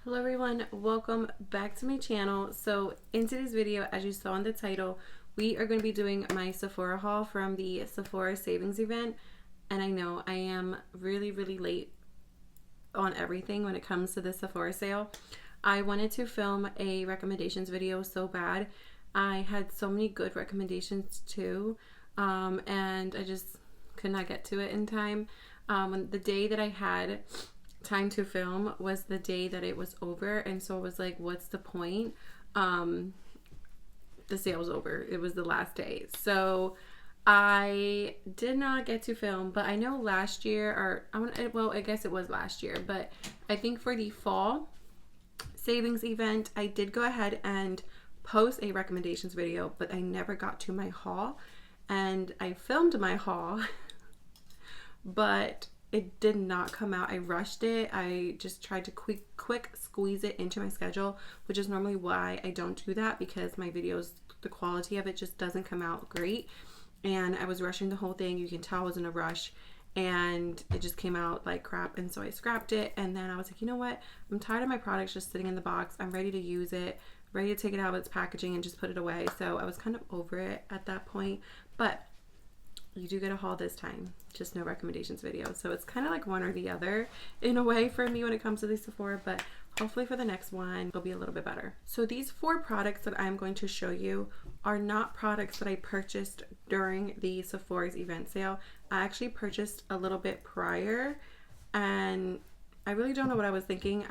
Hello everyone, welcome back to my channel. So in today's video, as you saw in the title, we are going to be doing my Sephora haul from the Sephora savings event. And I know I am really late on everything when it comes to the Sephora sale. I wanted to film a recommendations video so bad. I had so many good recommendations too, and I just could not get to it in time. The day that I had time to film was the day that it was over, and so I was like, what's the point? The sale was over. It was the last day, so I did not get to film. But I know last year, I guess it was last year, but I think for the fall savings event I did go ahead and post a recommendations video, but I never got to my haul. And I filmed my haul but it did not come out. I rushed it. I just tried to quick squeeze it into my schedule, which is normally why I don't do that, because my videos, the quality of it just doesn't come out great. And I was rushing the whole thing. You can tell I was in a rush, and it just came out like crap. And so I scrapped it. And then I was like, you know what? I'm tired of my products just sitting in the box. I'm ready to use it, ready to take it out of its packaging and just put it away. So I was kind of over it at that point. But you do get a haul this time, just no recommendations video. So it's kind of like one or the other in a way for me when it comes to the Sephora, but hopefully for the next one it'll be a little bit better. So these 4 products that I'm going to show you are not products that I purchased during the Sephora's event sale. I actually purchased a little bit prior, and I really don't know what I was thinking.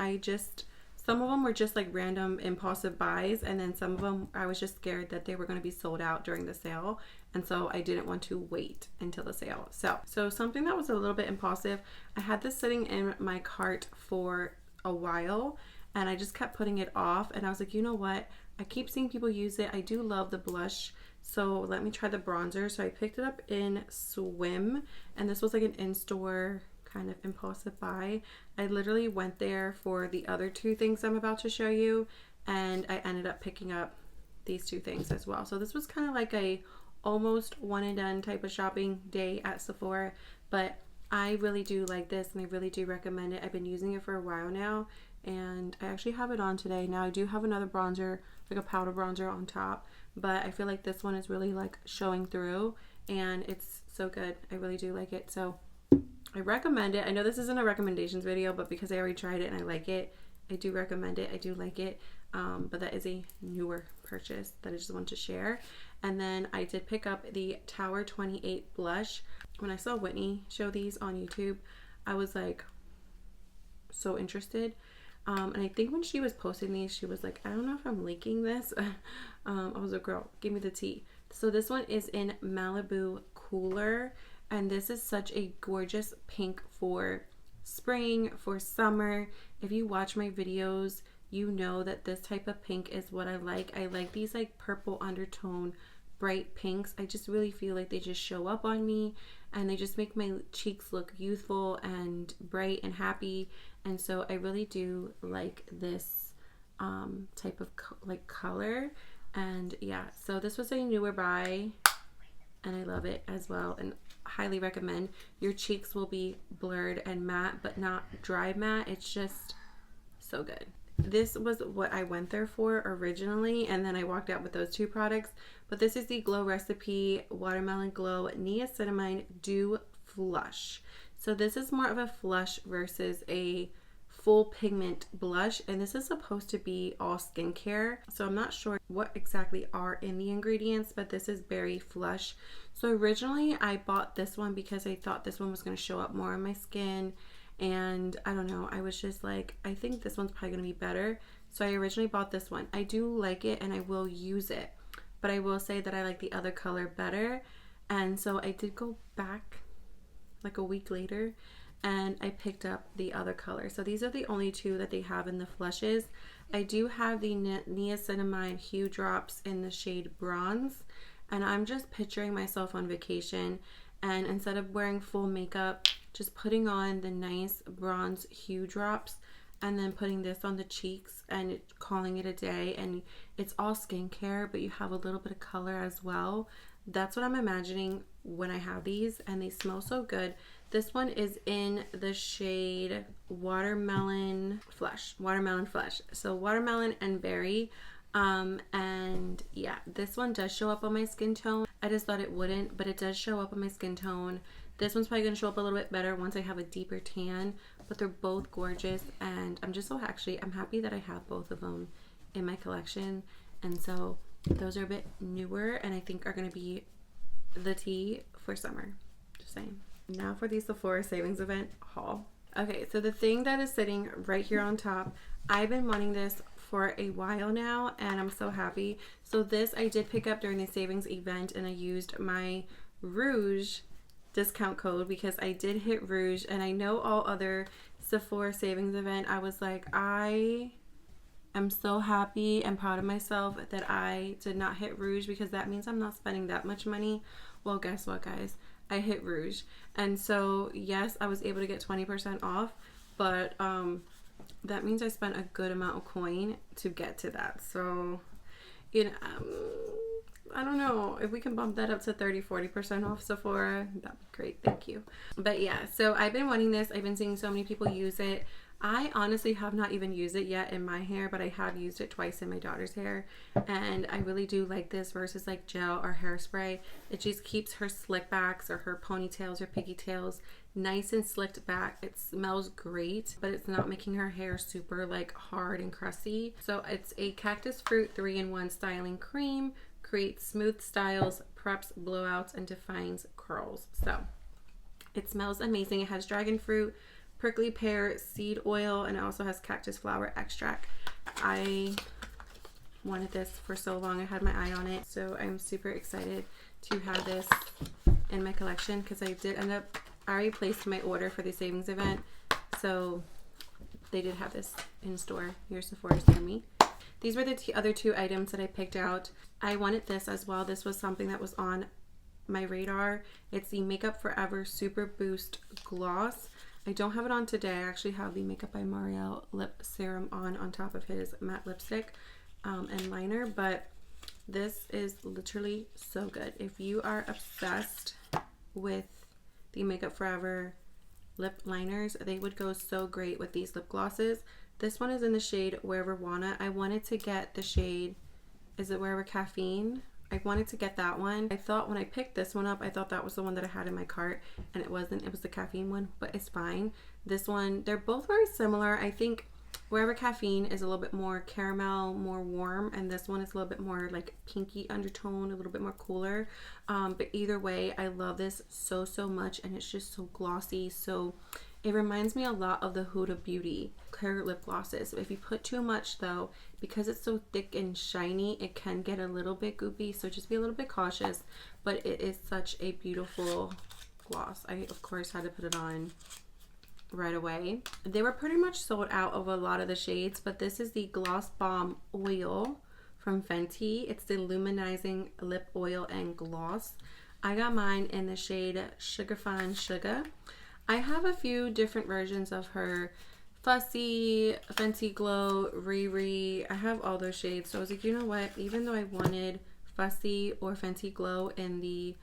Some of them were just like random impulsive buys, and then some of them I was just scared that they were going to be sold out during the sale, and so I didn't want to wait until the sale. So something that was a little bit impulsive, I had this sitting in my cart for a while, and I just kept putting it off, and I was like, you know what? I keep seeing people use it. I do love the blush, so let me try the bronzer. So I picked it up in Swim, and this was like an in-store kind of impulsive buy. I literally went there for the other 2 things I'm about to show you, and I ended up picking up these 2 things as well. So this was kind of like a almost one and done type of shopping day at Sephora, but I really do like this and I really do recommend it. I've been using it for a while now, and I actually have it on today. Now I do have another bronzer, like a powder bronzer on top, but I feel like this one is really like showing through, and it's so good. I really do like it. So I recommend it. I know this isn't a recommendations video, but because I already tried it and I like it, I do recommend it. I do like it. But that is a newer purchase that I just want to share. And then I did pick up the Tower 28 blush. When I saw Whitney show these on YouTube, I was like so interested. And I think when she was posting these, she was like, I don't know if I'm leaking this. I was like, girl, give me the tea. So this one is in Malibu Cooler. And this is such a gorgeous pink for spring, for summer. If you watch my videos, you know that this type of pink is what I like. I like these like purple undertone, bright pinks. I just really feel like they just show up on me, and they just make my cheeks look youthful and bright and happy. And so I really do like this type of color. And yeah, so this was a newer buy, and I love it as well, and highly recommend. Your cheeks will be blurred and matte, but not dry matte. It's just so good. This was what I went there for originally, and then I walked out with those 2 products. But this is the Glow Recipe Watermelon Glow Niacinamide Dew Flush. So this is more of a flush versus a full pigment blush, and this is supposed to be all skincare, so I'm not sure what exactly are in the ingredients, but this is berry flush. So originally I bought this one because I thought this one was going to show up more on my skin, and I don't know, I was just like, I think this one's probably going to be better, so I originally bought this one. I do like it and I will use it, but I will say that I like the other color better. And so I did go back like a week later, and I picked up the other color. So these are the only 2 that they have in the flushes. I do have the Niacinamide Hue Drops in the shade Bronze, and I'm just picturing myself on vacation, and instead of wearing full makeup, just putting on the nice bronze hue drops, and then putting this on the cheeks and calling it a day. And it's all skincare, but you have a little bit of color as well. That's what I'm imagining when I have these, and they smell so good. This one is in the shade Watermelon Flesh. So watermelon and berry. And yeah, this one does show up on my skin tone. I just thought it wouldn't, but it does show up on my skin tone. This one's probably going to show up a little bit better once I have a deeper tan, but they're both gorgeous, and I'm just I'm happy that I have both of them in my collection. And so those are a bit newer and I think are going to be the tea for summer. Just saying. Now for the Sephora savings event haul. Okay, so the thing that is sitting right here on top, I've been wanting this for a while now and I'm so happy. So this I did pick up during the savings event and I used my Rouge discount code because I did hit Rouge, and I know all other Sephora savings event, I was like, I am so happy and proud of myself that I did not hit Rouge because that means I'm not spending that much money. Well, guess what, guys? I hit Rouge. And so, yes, I was able to get 20% off, but that means I spent a good amount of coin to get to that. So, you know, I don't know if we can bump that up to 30-40% off Sephora. That'd be great. Thank you. But yeah, so I've been wanting this. I've been seeing so many people use it. I honestly have not even used it yet in my hair, but I have used it twice in my daughter's hair, and I really do like this versus like gel or hairspray. It just keeps her slick backs or her ponytails or pigtails nice and slicked back. It smells great, but it's not making her hair super like hard and crusty. So it's a cactus fruit 3-in-1 styling cream. Creates smooth styles, preps blowouts, and defines curls. So it smells amazing. It has dragon fruit, prickly pear, seed oil, and it also has cactus flower extract. I wanted this for so long. I had my eye on it. So I'm super excited to have this in my collection because I already placed my order for the savings event. So they did have this in store. Here's Sephora's near me. These were the other two items that I picked out. I wanted this as well. This was something that was on my radar. It's the Makeup Forever Super Boost Gloss. I don't have it on today. I actually have the Makeup by L'Oreal lip serum on top of his matte lipstick and liner, but this is literally so good. If you are obsessed with the Makeup Forever lip liners, they would go so great with these lip glosses. This one is in the shade Wherever Wanna. I wanted to get the shade, is it Wherever Caffeine? I wanted to get that one. I thought when I picked this one up, I thought that was the one that I had in my cart, and it wasn't. It was the caffeine one, but it's fine. This one, they're both very similar. I think Wherever Caffeine is a little bit more caramel, more warm, and this one is a little bit more like pinky undertone, a little bit more cooler. But either way, I love this so much, and it's just so glossy. So it reminds me a lot of the Huda Beauty clear lip glosses. So if you put too much though, because it's so thick and shiny, it can get a little bit goopy. So just be a little bit cautious, but it is such a beautiful gloss. I, of course, had to put it on right away. They were pretty much sold out of a lot of the shades, but this is the Gloss Bomb Oil from Fenty. It's the Luminizing Lip Oil and Gloss. I got mine in the shade Sugar Fine Sugar. I have a few different versions of her. Fussy, Fenty Glow, Riri. I have all those shades. So I was like, you know what? Even though I wanted Fussy or Fenty Glow in the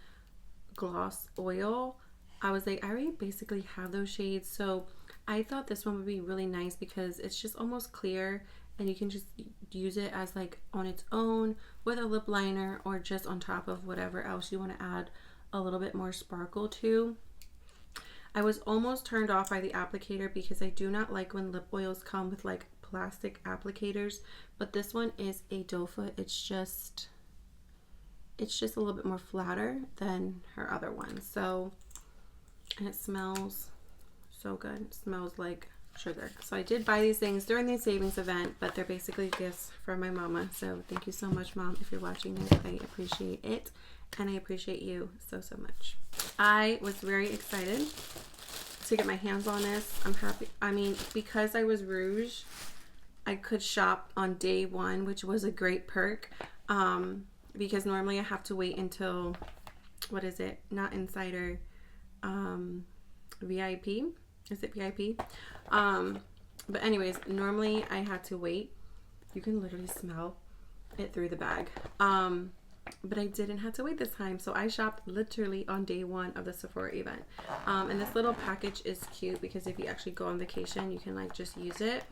gloss oil, I was like, I already basically have those shades. So I thought this one would be really nice because it's just almost clear and you can just use it as like on its own with a lip liner or just on top of whatever else you want to add a little bit more sparkle to. I was almost turned off by the applicator because I do not like when lip oils come with like plastic applicators, but this one is a doe foot. It's just a little bit more flatter than her other one. So, and it smells so good. It smells like sugar. So I did buy these things during the savings event, but they're basically gifts from my mama. So thank you so much, Mom, if you're watching this. I appreciate it. And I appreciate you so much. I was very excited to get my hands on this. I'm happy. I mean, because I was Rouge, I could shop on day one, which was a great perk. Because normally I have to wait until, what is it? Not Insider, VIP. Is it VIP? But anyways, normally I had to wait. You can literally smell it through the bag. but I didn't have to wait this time. So I shopped literally on day one of the Sephora event. And this little package is cute because if you actually go on vacation, you can like just use it.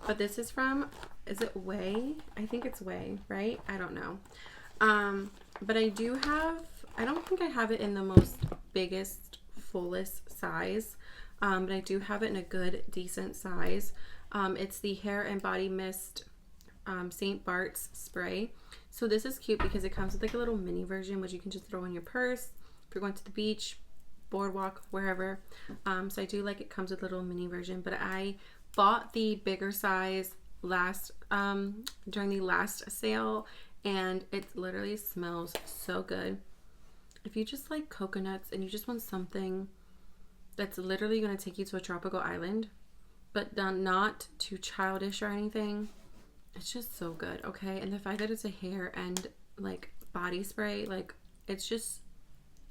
But this is from, is it Way? I think it's Way, right? I don't know. But I do have, I don't think I have it in the most biggest, fullest size. But I do have it in a good, decent size. It's the Hair and Body Mist St. Bart's spray. So this is cute because it comes with like a little mini version which you can just throw in your purse if you're going to the beach, boardwalk, wherever. So I do like it comes with a little mini version, but I bought the bigger size last during the last sale, and it literally smells so good. If you just like coconuts and you just want something that's literally going to take you to a tropical island, but not too childish or anything, it's just so good, okay? And the fact that it's a hair and like body spray, like it's just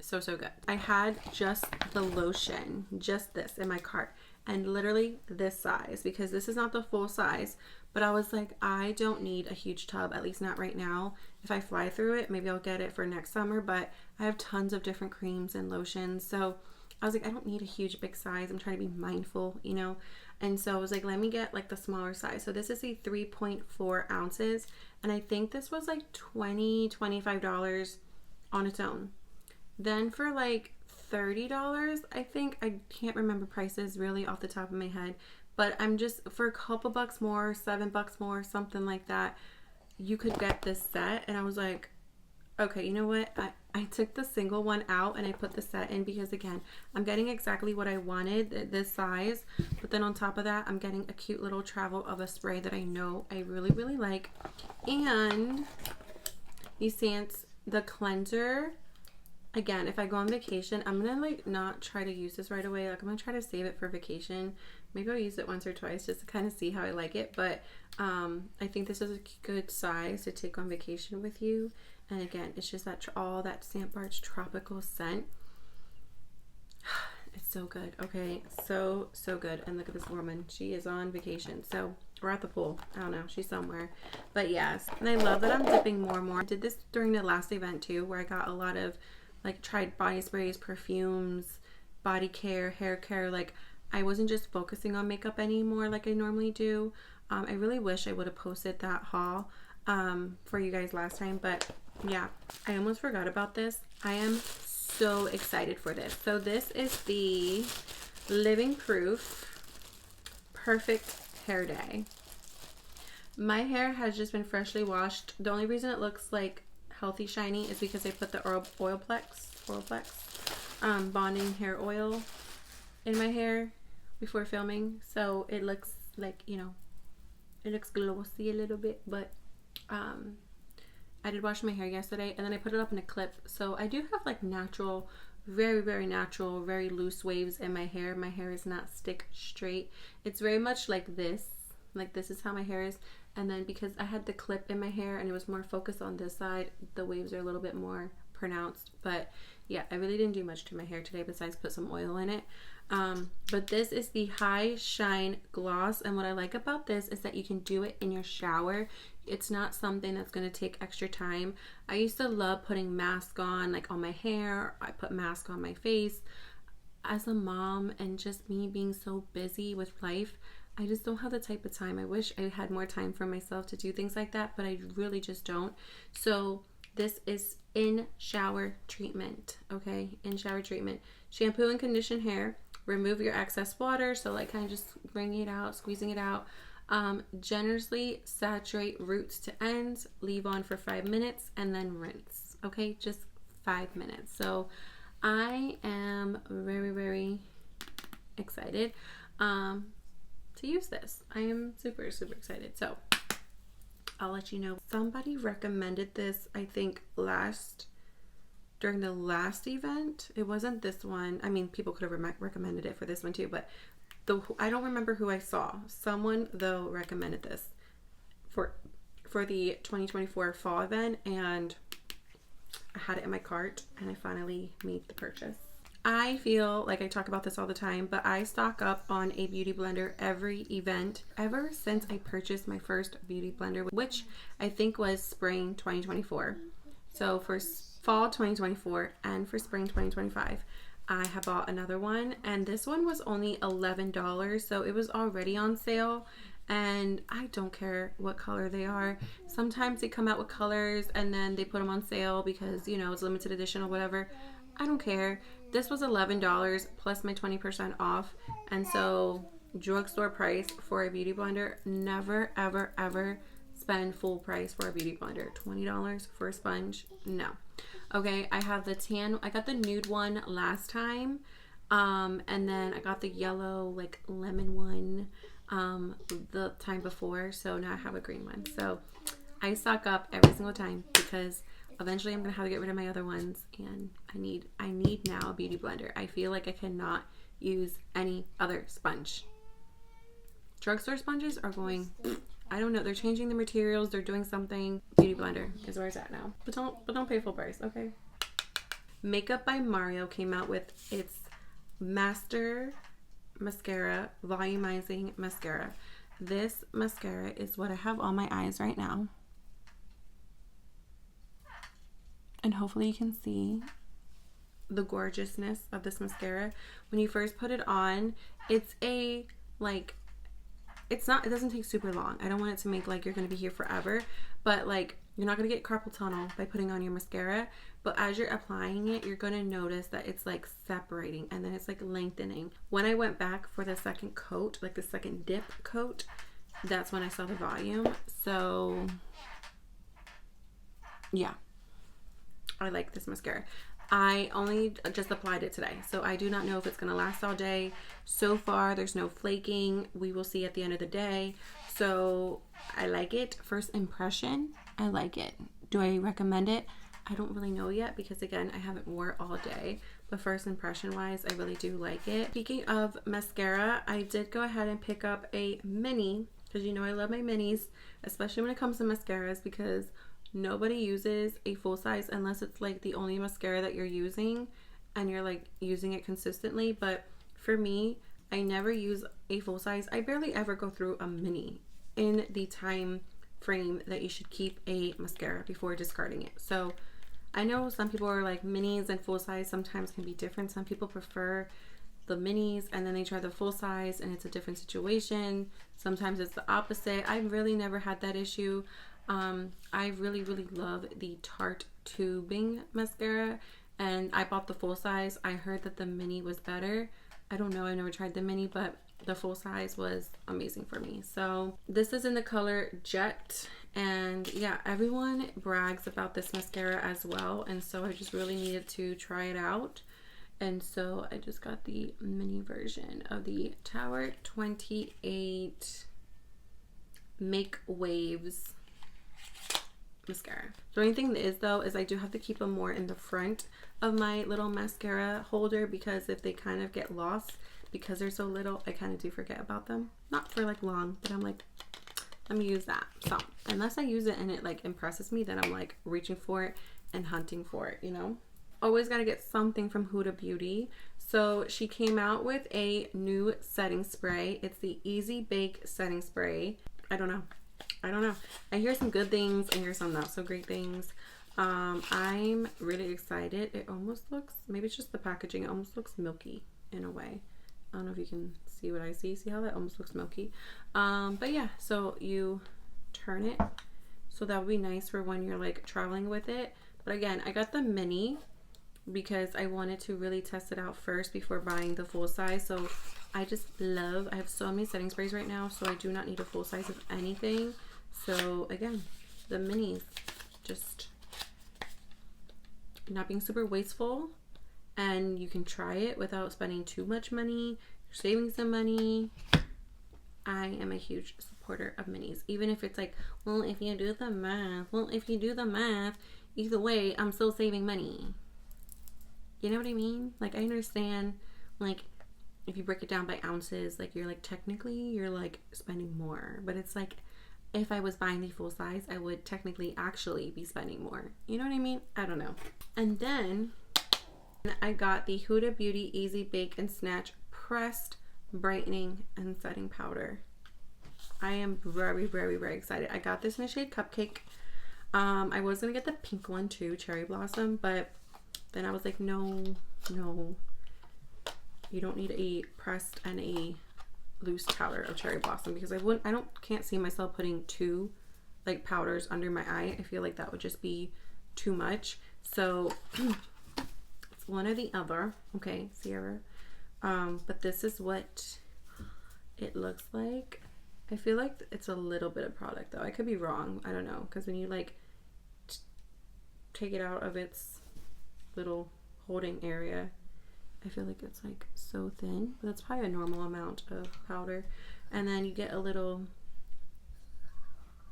so good. I had just the lotion, just this in my cart, and literally this size, because this is not the full size, but I was like, I don't need a huge tub, at least not right now. If I fly through it, maybe I'll get it for next summer, but I have tons of different creams and lotions, so I was like, I don't need a huge big size. I'm trying to be mindful, you know? And so I was like, let me get like the smaller size. So this is a 3.4 ounces. And I think this was like $25 on its own. Then for like $30, I think, I can't remember prices really off the top of my head, but I'm just, for a couple bucks more, $7 more, something like that, you could get this set. And I was like, okay, you know what? I took the single one out and I put the set in because, again, I'm getting exactly what I wanted, this size. But then on top of that, I'm getting a cute little travel of a spray that I know I really, really like. And the Essence, the cleanser. Again, if I go on vacation, I'm going to like not try to use this right away. Like I'm going to try to save it for vacation. Maybe I'll use it once or twice just to kind of see how I like it. But I think this is a good size to take on vacation with you. And again, it's just that all that St. Bart's tropical scent. It's so good. Okay, so good. And look at this woman. She is on vacation. So we're at the pool. I don't know. She's somewhere. But yes. And I love that I'm dipping more and more. I did this during the last event too, where I got a lot of like tried body sprays, perfumes, body care, hair care. Like I wasn't just focusing on makeup anymore like I normally do. I really wish I would have posted that haul for you guys last time, but yeah, I almost forgot about this. I am so excited for this. So this is the Living Proof Perfect Hair Day. My hair has just been freshly washed. The only reason it looks like healthy shiny is because I put the Oilplex bonding hair oil in my hair before filming, so it looks like, you know, it looks glossy a little bit. But I did wash my hair yesterday and then I put it up in a clip, so I do have like natural, very natural, very loose waves in my hair. My hair is not stick straight. It's very much like this is how my hair is. And then because I had the clip in my hair and it was more focused on this side, the waves are a little bit more pronounced. But yeah, I really didn't do much to my hair today besides put some oil in it. But this is the High Shine Gloss, and what I like about this is that you can do it in your shower. It's not something that's going to take extra time. I used to love putting mask on, like on my hair. I put mask on my face. As a mom and just me being so busy with life, I just don't have the type of time. I wish I had more time for myself to do things like that, but I really just don't. So this is in shower treatment, okay? In shower treatment. Shampoo and condition hair. Remove your excess water, so like kind of just wringing it out, squeezing it out. Generously saturate roots to ends, leave on for 5 minutes, and then rinse. Okay, just 5 minutes. So I am very excited to use this. I am super excited. So I'll let you know. Somebody recommended this, I think during the last event. It wasn't this one. I mean, people could have recommended it for this one too, but I don't remember who I saw. Someone though recommended this for the 2024 fall event, and I had it in my cart and I finally made the purchase. I feel like I talk about this all the time, but I stock up on a beauty blender every event ever since I purchased my first beauty blender, which I think was spring 2024. So for fall 2024 and for spring 2025, I have bought another one, and this one was only $11, so it was already on sale. And I don't care what color they are. Sometimes they come out with colors and then they put them on sale because, you know, it's limited edition or whatever. I don't care. This was $11 plus my 20% off. And so drugstore price for a beauty blender. Never, ever, ever spend full price for a beauty blender. $20 for a sponge? No. Okay, I have the tan. I got the nude one last time. And then I got the yellow, like lemon one the time before, so now I have a green one. So I stock up every single time because eventually I'm gonna have to get rid of my other ones, and I need now a beauty blender. I feel like I cannot use any other sponge. Drugstore sponges are going, I don't know, they're changing the materials, they're doing something. Beauty blender is where it's at now. But don't pay full price, okay? Makeup by Mario came out with its Master Mascara Volumizing Mascara. This mascara is what I have on my eyes right now, and hopefully you can see the gorgeousness of this mascara. When you first put it on, it's a like, it doesn't take super long. I don't want it to make like you're gonna be here forever, but like you're not gonna get carpal tunnel by putting on your mascara, but as you're applying it, you're gonna notice that it's like separating and then it's like lengthening. When I went back for the second coat, like the second dip coat, that's when I saw the volume. So yeah, I like this mascara. I only just applied it today, so I do not know if it's gonna last all day. So far, there's no flaking. We will see at the end of the day. So I like it. First impression, I like it. Do I recommend it? I don't really know yet because again, I haven't wore it all day. But first impression wise, I really do like it. Speaking of mascara, I did go ahead and pick up a mini because you know I love my minis, especially when it comes to mascaras, because nobody uses a full size unless it's like the only mascara that you're using and you're like using it consistently. But for me, I never use a full size. I barely ever go through a mini in the time frame that you should keep a mascara before discarding it. So I know some people are like minis and full size sometimes can be different. Some people prefer the minis and then they try the full size and it's a different situation. Sometimes it's the opposite. I've really never had that issue. I really love the Tarte tubing mascara, and I bought the full size. I heard that the mini was better. I don't know, I never tried the mini, but the full size was amazing for me. So this is in the color Jet, and yeah, everyone brags about this mascara as well, and so I just really needed to try it out. And so I just got the mini version of the Tower 28 Make Waves mascara. The only thing is though is I do have to keep them more in the front of my little mascara holder, because if they kind of get lost because they're so little, I kind of do forget about them. Not for like long, but I'm like, let me use that. So unless I use it and it like impresses me, then I'm like reaching for it and hunting for it, you know. Always got to get something from Huda Beauty. So she came out with a new setting spray. It's the Easy Bake setting spray. I don't know. I hear some good things. I hear some not so great things. I'm really excited. It almost looks, maybe it's just the packaging, it almost looks milky in a way. I don't know if you can see what I see. See how that almost looks milky? But yeah, so you turn it. So that would be nice for when you're like traveling with it. But again, I got the mini because I wanted to really test it out first before buying the full size. So I have so many setting sprays right now, so I do not need a full size of anything. So again, the minis, just not being super wasteful, and you can try it without spending too much money. You're saving some money. I am a huge supporter of minis, even if it's like, well, if you do the math, either way, I'm still saving money. You know what I mean? Like, I understand, like, if you break it down by ounces, like, you're like, technically, you're like spending more, but it's like, if I was buying the full size, I would technically actually be spending more. You know what I mean? I don't know. And then I got the Huda Beauty Easy Bake and Snatch Pressed Brightening and Setting Powder. I am very excited. I got this in the shade Cupcake. I was gonna get the pink one too, Cherry Blossom, but then I was like, no, no, you don't need a pressed and a loose powder of Cherry Blossom, because can't see myself putting two like powders under my eye. I feel like that would just be too much. So it's one or the other. Okay, Sierra. But this is what it looks like. I feel like it's a little bit of product though. I could be wrong. I don't know, because when you like take it out of its little holding area, I feel like it's like so thin, but that's probably a normal amount of powder. And then you get a little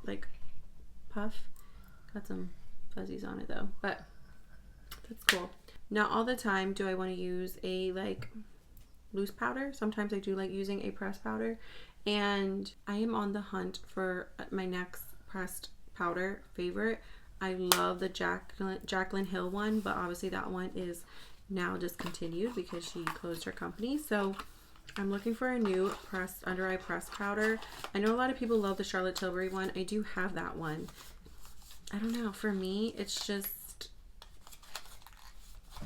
like puff. Got some fuzzies on it though, but that's cool. Not all the time do I want to use a like loose powder. Sometimes I do like using a pressed powder, and I am on the hunt for my next pressed powder favorite. I love the Jaclyn Hill one, but obviously that one is now discontinued because she closed her company. So I'm looking for a new pressed under eye pressed powder. I know a lot of people love the Charlotte Tilbury one. I do have that one. I don't know, for me it's just,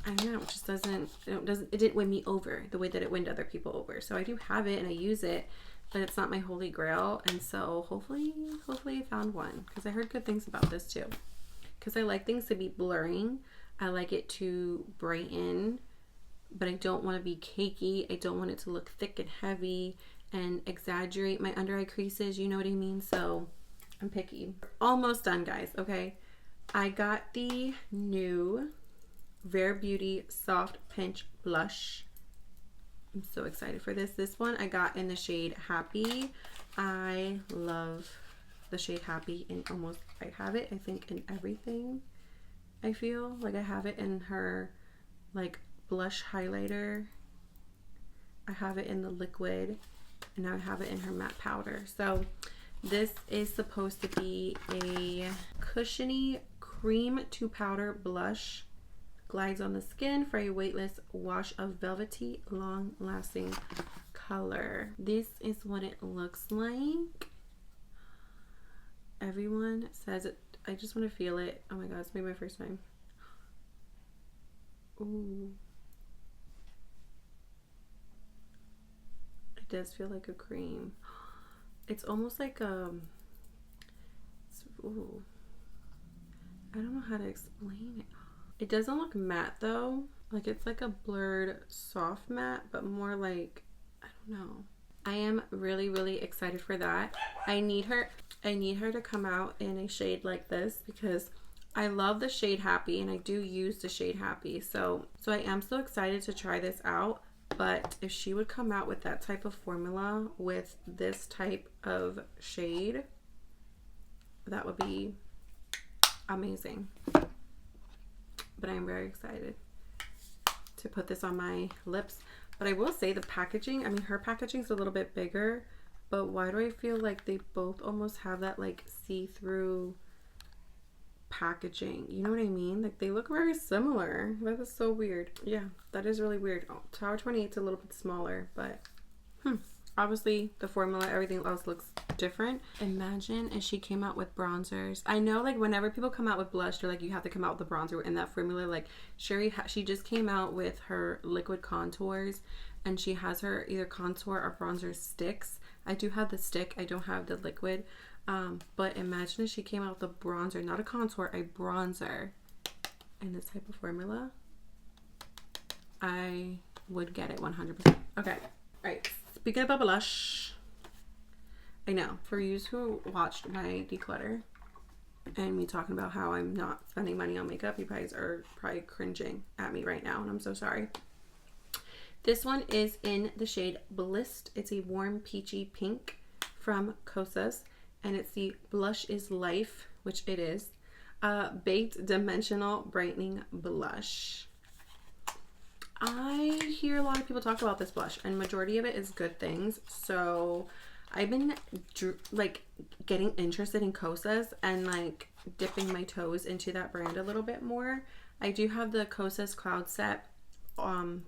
I don't know, it just doesn't, it didn't win me over the way that it went other people over. So I do have it and I use it, but it's not my holy grail. And so hopefully I found one, because I heard good things about this too, because I like things to be blurring. I like it to brighten, but I don't want to be cakey. I don't want it to look thick and heavy and exaggerate my under eye creases, you know what I mean? So I'm picky. Almost done, guys. Okay, I got the new Rare Beauty Soft Pinch Blush. I'm so excited for this. This one I got in the shade Happy. I love the shade Happy in almost, I have it, I think, in everything. I feel like I have it in her like blush highlighter. I have it in the liquid, and now I have it in her matte powder. So this is supposed to be a cushiony cream to powder blush. Glides on the skin for a weightless wash of velvety, long-lasting color. This is what it looks like. Everyone says it. I just want to feel it. Oh my god, it's maybe my first time. Ooh. It does feel like a cream. It's almost like ooh. I don't know how to explain it. It doesn't look matte though. Like it's like a blurred soft matte, but more like, I don't know. I am really excited for that. I need her to come out in a shade like this, because I love the shade Happy and I do use the shade Happy. So I am so excited to try this out. But if she would come out with that type of formula with this type of shade, that would be amazing. But I'm very excited to put this on my lips. But I will say the packaging, I mean, her packaging is a little bit bigger, but why do I feel like they both almost have that like see-through packaging? You know what I mean? Like they look very similar. That is so weird. Yeah, that is really weird. Oh, Tower 28 is a little bit smaller, but obviously the formula, everything else looks different. Imagine if she came out with bronzers. I know like whenever people come out with blush, they're like, you have to come out with the bronzer in that formula. Like she just came out with her liquid contours, and she has her either contour or bronzer sticks. I do have the stick, I don't have the liquid. But imagine if she came out with a bronzer, not a contour, a bronzer in this type of formula. I would get it 100%. Okay, all right. Speaking about blush, I know for you who watched my declutter and me talking about how I'm not spending money on makeup, you guys are probably cringing at me right now, and I'm so sorry. This one is in the shade Blissed. It's a warm peachy pink from Kosas, and it's the Blush is Life, which it is, Baked Dimensional Brightening Blush. I hear a lot of people talk about this blush, and majority of it is good things. So I've been like getting interested in Kosas and like dipping my toes into that brand a little bit more. I do have the Kosas Cloud Set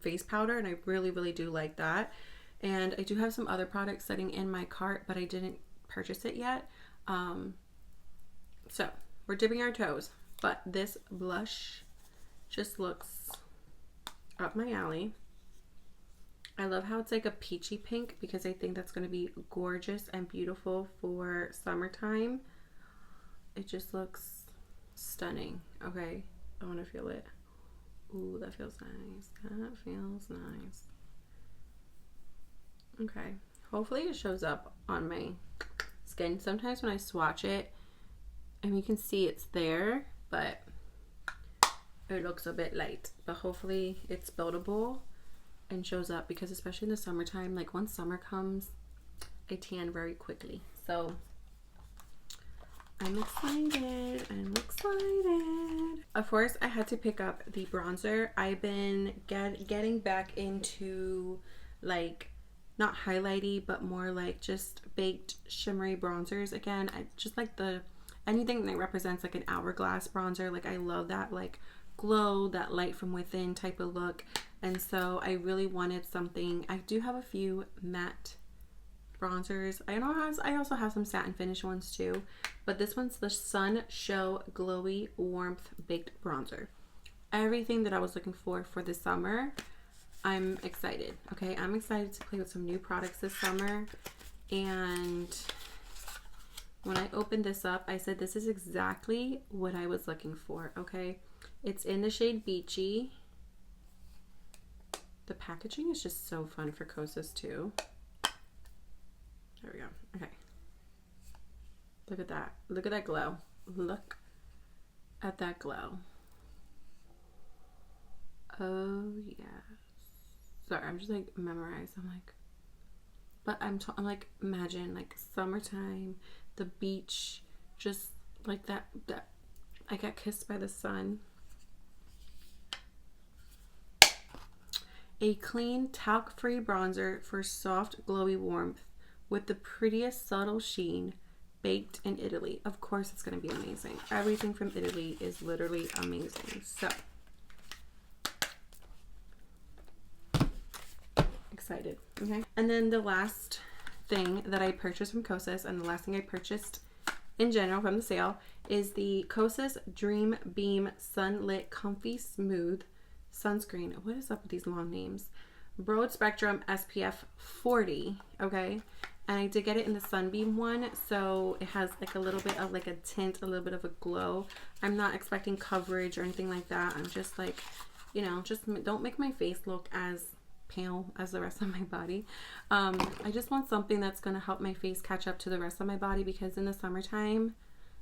face powder, and I really do like that. And I do have some other products sitting in my cart, but I didn't purchase it yet. So we're dipping our toes. But this blush just looks up my alley. I love how it's like a peachy pink because I think that's going to be gorgeous and beautiful for summertime. It just looks stunning. Okay, I want to feel it. Ooh, that feels nice. That feels nice. Okay, hopefully it shows up on my skin. Sometimes when I swatch it, and you can see it's there, but it looks a bit light. But hopefully it's buildable and shows up, because especially in the summertime, like once summer comes, I tan very quickly. So I'm excited. I'm excited. Of course, I had to pick up the bronzer. I've been getting back into like not highlighty, but more like just baked shimmery bronzers again. I just like anything that represents like an hourglass bronzer. Like I love that like glow, that light from within type of look. And so I really wanted something. I do have a few matte bronzers. I also have some satin finish ones too, but this one's the Sun Show Glowy Warmth Baked Bronzer. Everything that I was looking for the summer. I'm excited. Okay, I'm excited to play with some new products this summer. And when I opened this up, I said this is exactly what I was looking for. Okay, it's in the shade Beachy. The packaging is just so fun for Kosas too. There we go. Okay. Look at that. Look at that glow. Look at that glow. Oh, yes. Sorry, I'm just like memorized. I'm like, but I'm like, imagine like summertime, the beach, just like that I got kissed by the sun. A clean, talc-free bronzer for soft, glowy warmth with the prettiest subtle sheen, baked in Italy. Of course it's going to be amazing. Everything from Italy is literally amazing. So excited. Okay. And then the last thing that I purchased from Kosas, and the last thing I purchased in general from the sale, is the Kosas Dream Beam Sunlit Comfy Smooth Sunscreen. What is up with these long names? Broad Spectrum SPF 40. Okay. And I did get it in the Sunbeam one, so it has like a little bit of like a tint, a little bit of a glow. I'm not expecting coverage or anything like that. I'm just like, you know, just don't make my face look as pale as the rest of my body. I just want something that's going to help my face catch up to the rest of my body, because in the summertime,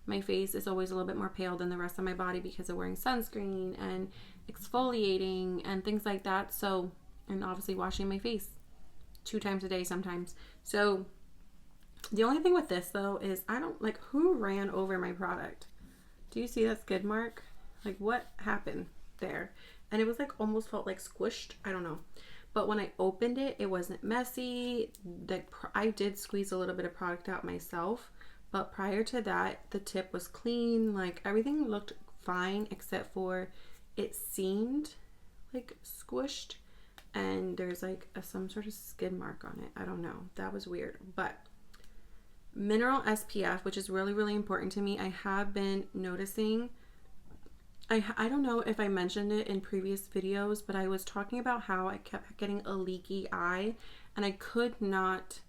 my face is always a little bit more pale than the rest of my body because of wearing sunscreen and exfoliating and things like that. So, and obviously washing my face 2 times a day sometimes. So the only thing with this though is I don't like, who ran over my product? Do you see that skid mark? Like what happened there? And it was like almost felt like squished. I don't know. But when I opened it, it wasn't messy. I did squeeze a little bit of product out myself, but prior to that, the tip was clean. Like everything looked fine except for it seemed like squished, and there's like some sort of skid mark on it. I don't know. That was weird. But mineral SPF, which is really, really important to me. I have been noticing, I don't know if I mentioned it in previous videos, but I was talking about how I kept getting a leaky eye and I could not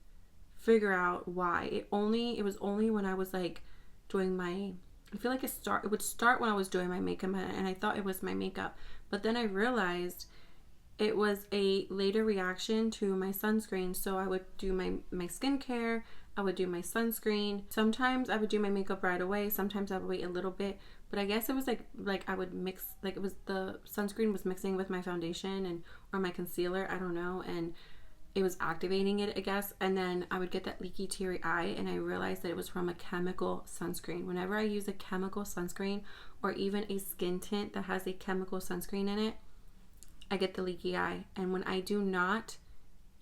figure out why. It was only when I was like doing my, I feel like it would start when I was doing my makeup, and I thought it was my makeup, but then I realized it was a later reaction to my sunscreen. So I would do my skincare, I would do my sunscreen. Sometimes I would do my makeup right away. Sometimes I would wait a little bit. But I guess it was like I would mix, like it was the sunscreen was mixing with my foundation or my concealer. I don't know. And it was activating it, I guess. And then I would get that leaky, teary eye. And I realized that it was from a chemical sunscreen. Whenever I use a chemical sunscreen or even a skin tint that has a chemical sunscreen in it, I get the leaky eye. And when I do not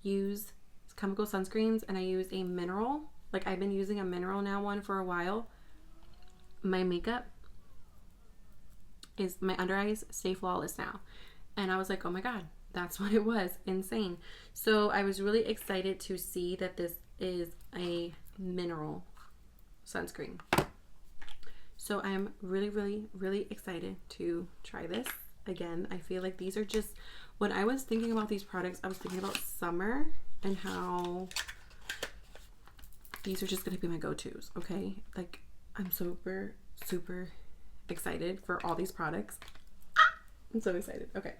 use chemical sunscreens and I use a mineral, like I've been using a mineral now one for a while, my makeup is, my under eyes stay flawless now. And I was like, oh my God, that's what it was. Insane. So I was really excited to see that this is a mineral sunscreen. So I'm really, really, really excited to try this. Again, I feel like these are just, when I was thinking about these products, I was thinking about summer and how these are just gonna be my go-tos, okay? Like, I'm super, super excited for all these products. I'm so excited. Okay.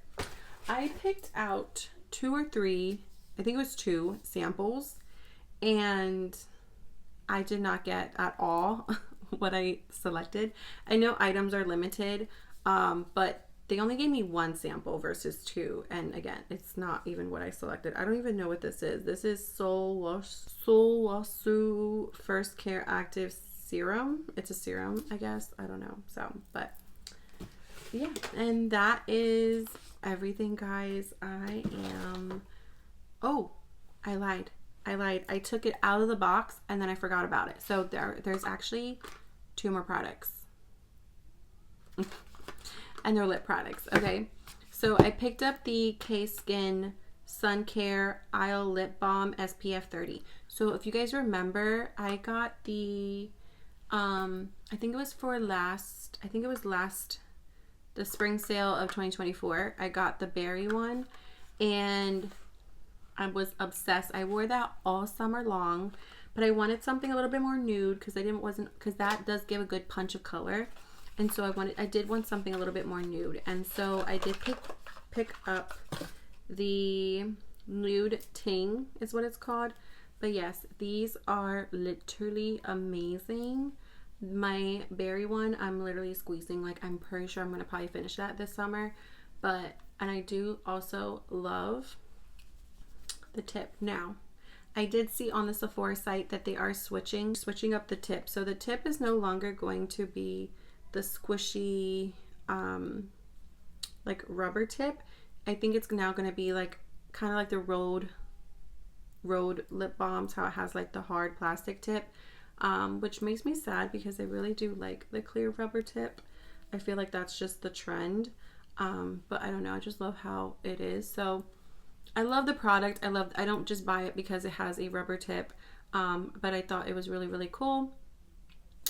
I picked out 2 or 3, I think it was 2 samples, and I did not get at all what I selected. I know items are limited, but they only gave me 1 sample versus 2. And again, it's not even what I selected. I don't even know what this is. This is Solwasu First Care Active Serum. It's a serum, I guess. I don't know. So, but yeah. And that is everything, guys. Oh, I lied. I took it out of the box and then I forgot about it. So there's actually 2 more products. And they're lip products, okay? So I picked up the K-Skin Sun Care Isle Lip Balm SPF 30. So if you guys remember, I got the, I think it was the spring sale of 2024. I got the berry one and I was obsessed. I wore that all summer long, but I wanted something a little bit more nude because that does give a good punch of color. And so I did want something a little bit more nude. And so I did pick up the Nude Ting is what it's called. But yes, these are literally amazing. My berry one, I'm literally squeezing. Like, I'm pretty sure I'm going to probably finish that this summer. And I do also love the tip. Now, I did see on the Sephora site that they are switching up the tip. So the tip is no longer going to be the squishy like rubber tip. I think it's now going to be like kind of like the road lip balms, how it has like the hard plastic tip, which makes me sad because I really do like the clear rubber tip. I feel like that's just the trend, but I don't know, I just love how it is. So I love the product. I don't just buy it because it has a rubber tip, but I thought it was really, really cool.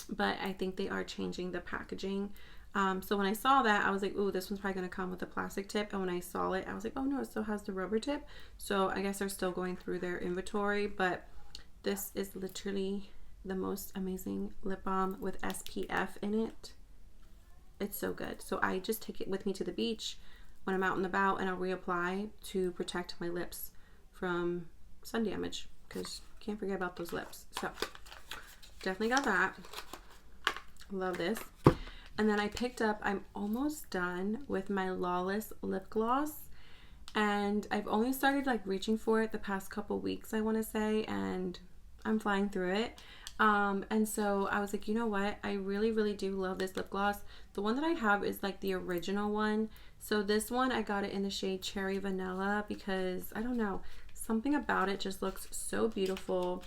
But I think they are changing the packaging. So when I saw that, I was like, ooh, this one's probably going to come with a plastic tip. And when I saw it, I was like, oh no, it still has the rubber tip. So I guess they're still going through their inventory. But this is literally the most amazing lip balm with SPF in it. It's so good. So I just take it with me to the beach when I'm out and about, and I'll reapply to protect my lips from sun damage, because you can't forget about those lips. So definitely got that. Love this. And then I picked up, I'm almost done with my Lawless lip gloss, and I've only started like reaching for it the past couple weeks, I want to say, and I'm flying through it. And so I was like, you know what, I really, really do love this lip gloss. The one that I have is like the original one. So this one, I got it in the shade Cherry Vanilla because I don't know, something about it just looks so beautiful.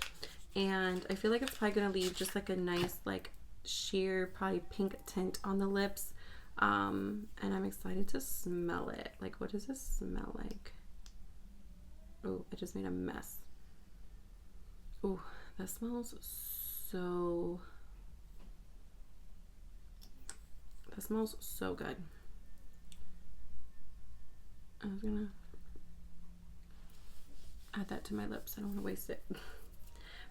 And I feel like it's probably going to leave just like a nice, like sheer, probably pink tint on the lips. And I'm excited to smell it. Like, what does this smell like? Oh, I just made a mess. Oh, that smells so good. I was gonna add that to my lips. I don't want to waste it.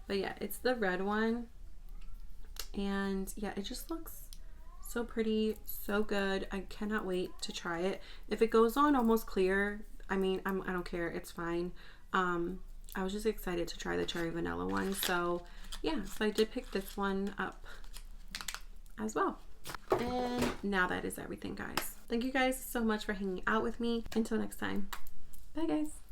But yeah, it's the red one. And yeah, it just looks so pretty, so good. I cannot wait to try it. If it goes on almost clear, I mean, I don't care. It's fine. I was just excited to try the Cherry Vanilla one. So yeah, so I did pick this one up as well. And now that is everything, guys. Thank you guys so much for hanging out with me. Until next time. Bye, guys.